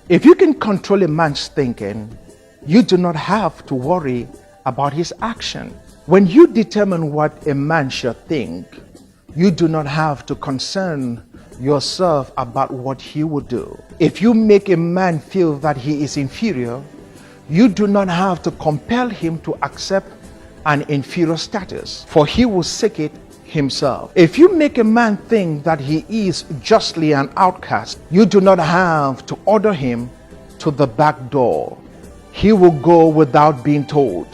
If you can control a man's thinking, you do not have to worry about his action. When you determine what a man should think, you do not have to concern yourself about what he would do. If you make a man feel that he is inferior, you do not have to compel him to accept an inferior status, for he will seek it himself. If you make a man think that he is justly an outcast, you do not have to order him to the back door. He will go without being told.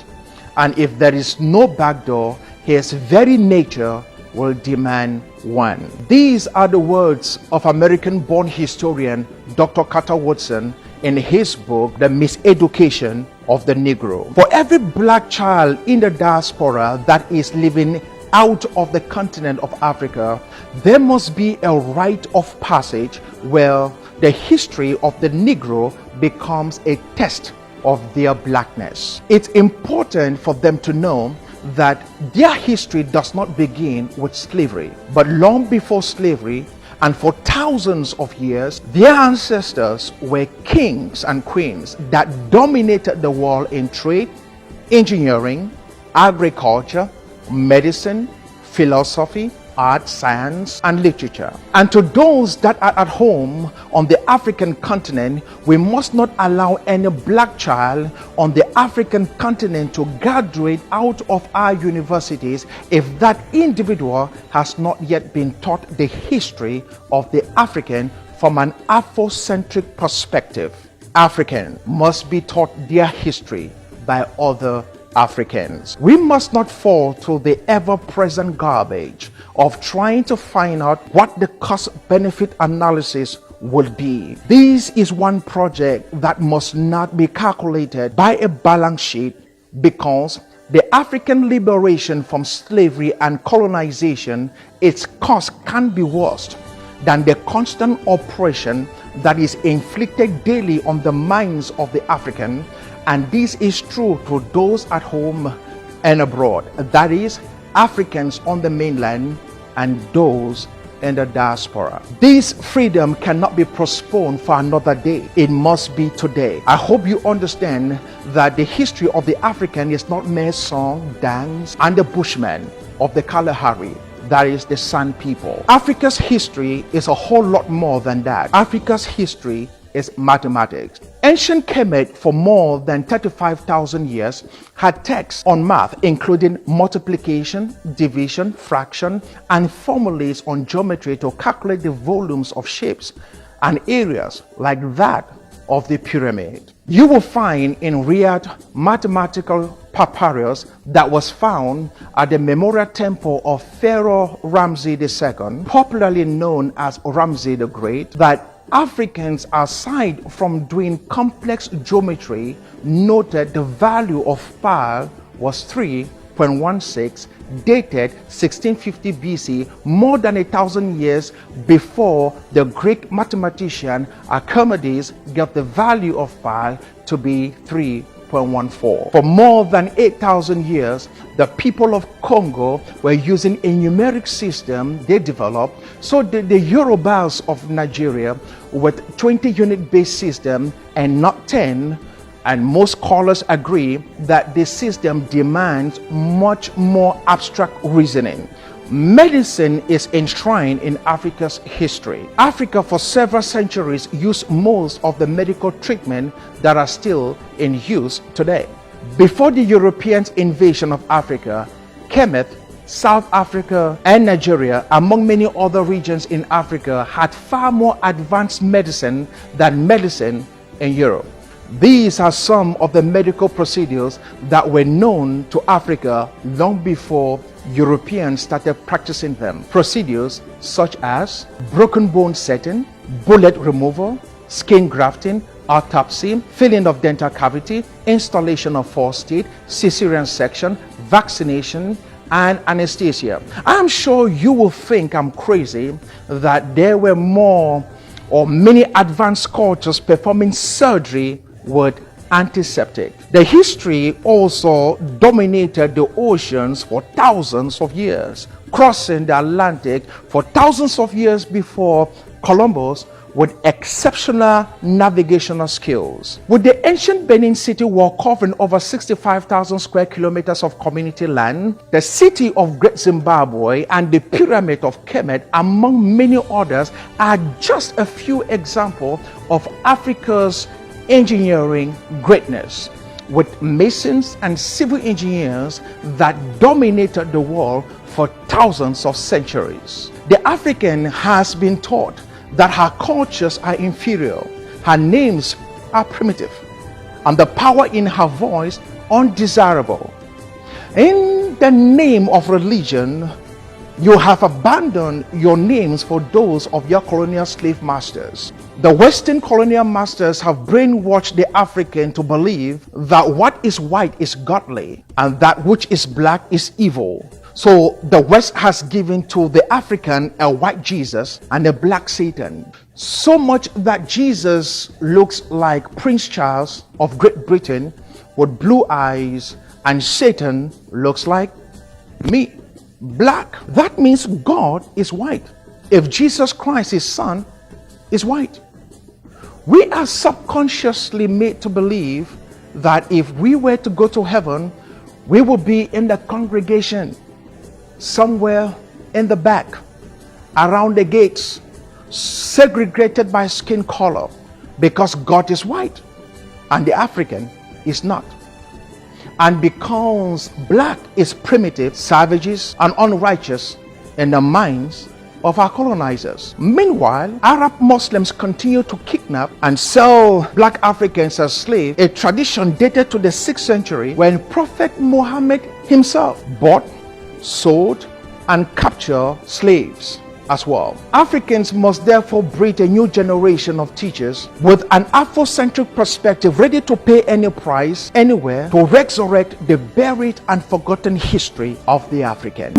And if there is no back door, his very nature will demand one. These are the words of American-born historian Dr. Carter Woodson in his book, The Miseducation of the Negro. For every black child in the diaspora that is living out of the continent of Africa, there must be a rite of passage where the history of the Negro becomes a test of their blackness. It's important for them to know that their history does not begin with slavery, but long before slavery, and for thousands of years, their ancestors were kings and queens that dominated the world in trade, engineering, agriculture, medicine, philosophy, art, science, and literature. And to those that are at home on the African continent, we must not allow any black child on the African continent to graduate out of our universities if that individual has not yet been taught the history of the African from an Afrocentric perspective. African must be taught their history by other Africans. We must not fall to the ever-present garbage of trying to find out what the cost-benefit analysis would be. This is one project that must not be calculated by a balance sheet, because the African liberation from slavery and colonization, its cost can be worse than the constant oppression that is inflicted daily on the minds of the African. And this is true to those at home and abroad, that is, Africans on the mainland and those in the diaspora. This freedom cannot be postponed for another day. It must be today. I hope you understand that the history of the African is not mere song, dance, and the Bushmen of the Kalahari, that is the Sand people. Africa's history is a whole lot more than that. Africa's history is mathematics. Ancient Kemet for more than 35,000 years had texts on math, including multiplication, division, fraction, and formulas on geometry to calculate the volumes of shapes and areas like that of the pyramid. You will find in Riyadh mathematical papyrus that was found at the memorial temple of Pharaoh Ramses II, popularly known as Ramses the Great, that Africans, aside from doing complex geometry, noted the value of pi was 3.16, dated 1650 BC, more than 1,000 years before the Greek mathematician Archimedes got the value of pi to be 3.14. For more than 8,000 years, the people of Congo were using a numeric system they developed. So did the Yorubas of Nigeria with 20-unit base system and not 10. And most scholars agree that this system demands much more abstract reasoning. Medicine is enshrined in Africa's history. Africa for several centuries used most of the medical treatment that are still in use today. Before the Europeans' invasion of Africa, Kemet, South Africa, and Nigeria, among many other regions in Africa, had far more advanced medicine than medicine in Europe. These are some of the medical procedures that were known to Africa long before Europeans started practicing them. Procedures such as broken bone setting, bullet removal, skin grafting, autopsy, filling of dental cavity, installation of false teeth, cesarean section, vaccination, and anesthesia. I'm sure you will think I'm crazy that there were more or many advanced cultures performing surgery with antiseptic. The history also dominated the oceans for thousands of years, crossing the Atlantic for thousands of years before Columbus with exceptional navigational skills. With the ancient Benin city wall covering over 65,000 square kilometers of community land, the city of Great Zimbabwe and the pyramid of Kemet, among many others, are just a few examples of Africa's engineering greatness, with masons and civil engineers that dominated the world for thousands of centuries. The African has been taught that her cultures are inferior, her names are primitive, and the power in her voice undesirable. In the name of religion, you have abandoned your names for those of your colonial slave masters. The Western colonial masters have brainwashed the African to believe that what is white is godly and that which is black is evil. So the West has given to the African a white Jesus and a black Satan. So much that Jesus looks like Prince Charles of Great Britain with blue eyes, and Satan looks like me, black. That means God is white. If Jesus Christ, his son, is white. We are subconsciously made to believe that if we were to go to heaven, we will be in the congregation, somewhere in the back, around the gates, segregated by skin color, because God is white and the African is not. And because black is primitive, savages, and unrighteous in the minds of our colonizers. Meanwhile, Arab Muslims continue to kidnap and sell black Africans as slaves, a tradition dated to the 6th century when Prophet Muhammad himself bought, sold, and captured slaves as well. Africans must therefore breed a new generation of teachers with an Afrocentric perspective, ready to pay any price, anywhere, to resurrect the buried and forgotten history of the African.